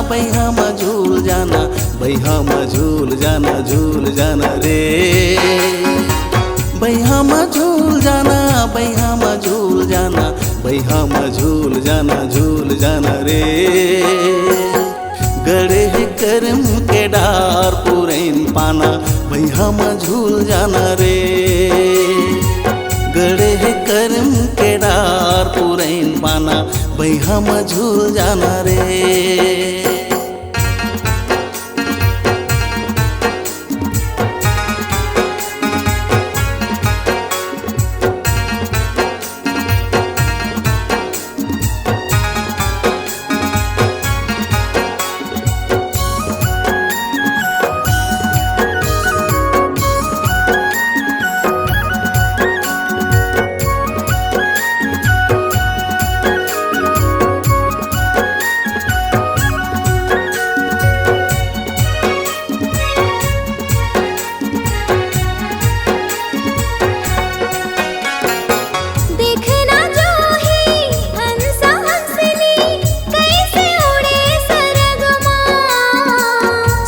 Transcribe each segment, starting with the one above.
बैहा में झूल जाना, बैहा में झूल जाना, झूल जाना रे। बैहा में झूल जाना, बैहा में झूल जाना, बैहा में झूल जाना, झूल जाना रे। गड़े करम के डार पुरैन पाना, बैहा में झूल जाना रे। गड़े करम के डार पुरैन पाना, बैहा में झूल जाना रे।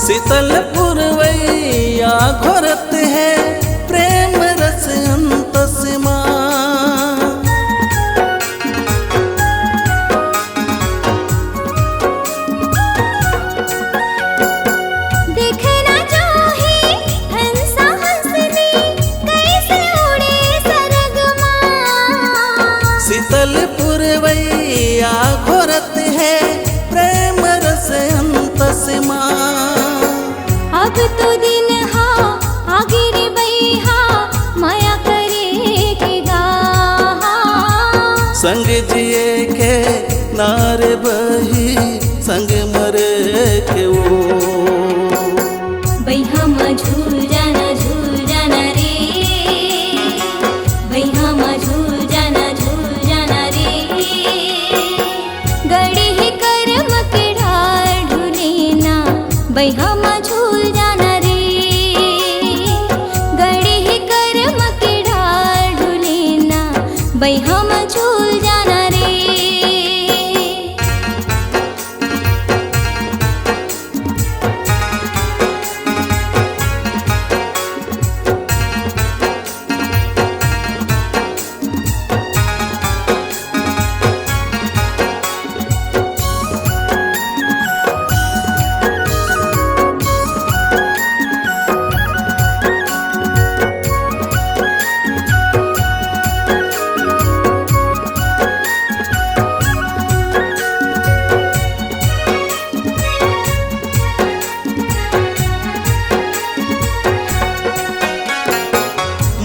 शीतल पुरवैया घोरत है प्रेम रस अंतसमा। देखना चाहे हंसा हंसनी कैसे उड़े सरगमा। शीतल पुरवैया घोरत है प्रेम रस अंतसमा। अब तो दिन हा आगे रे बैहा माया करे के गा। संग जिए के नार बही संग मरे के वो। बैहा में झूल जाना रे। बैहा में झूल जाना रे। गड़े ही करम के ढार ढूलेना, बैहा में झूल जाना रे। गड़े ही करम के ढार ढूलेना, बैहा में झूल जाना रे।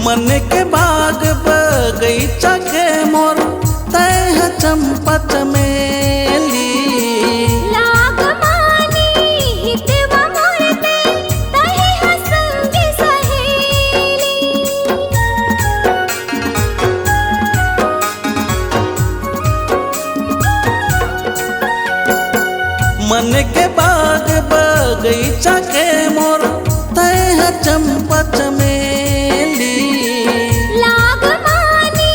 मन के बाग बगीचा के मोर तह चंपा चमेली। लाग मानी हितवा मोरते तहे हसंग सहेली। मन के बाग बगीचा के मोर तह चंपा चमेली। लाग मानी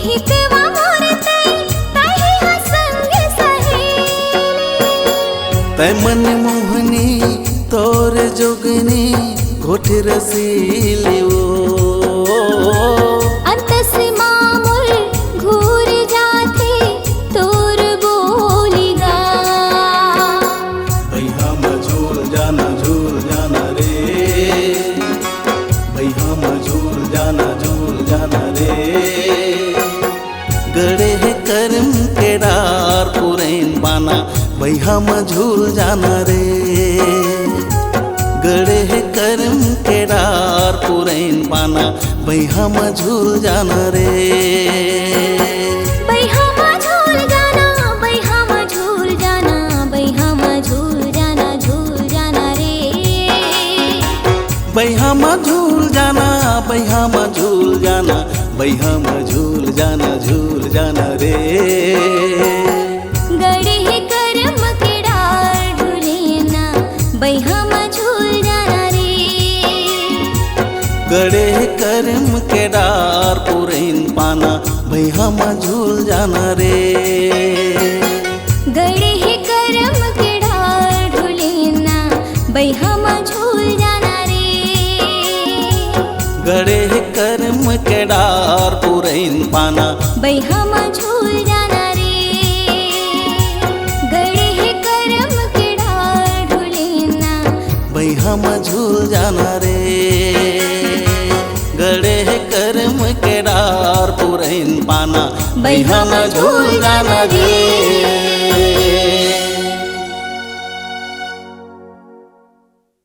हितवा मोरते तहे हसंग सहेली। तै मन मोहनी तोर जोगनी घोट रसीली वो। अंतस मामुल घूर जाते तोर बोली गा। बैहा में झूल जाना रे। बैहा में झूल जाना रे। गड़े करम के डार पुरैन पाना, बैहा में झूल जाना रे। गड़े करम के डार पुरैन पाना, बैहा में झूल जाना रे। बैहा में झूल जाना, बैहा में झूल जाना, बैहा में झूल जाना रे। बैहा में झूल जाना, बैहा में झूल जाना, बैहा में झूल जाना रे। गड़े करम के डार ढूलेना, बैहा में झूल जाना रे। गड़े करम के डार पुरैन पाना, बैहा में झूल जाना रे। गड़े करम के डार बैहम झूल जाना रे। गड़े कर्म के डार पुरैन पाना बैहम झूल जाना रे। गड़े करम के डार ढुलेना बैहम झूल जाना रे। गड़े कर्म के डार पुरैन पाना बैहम झूल जाना रे।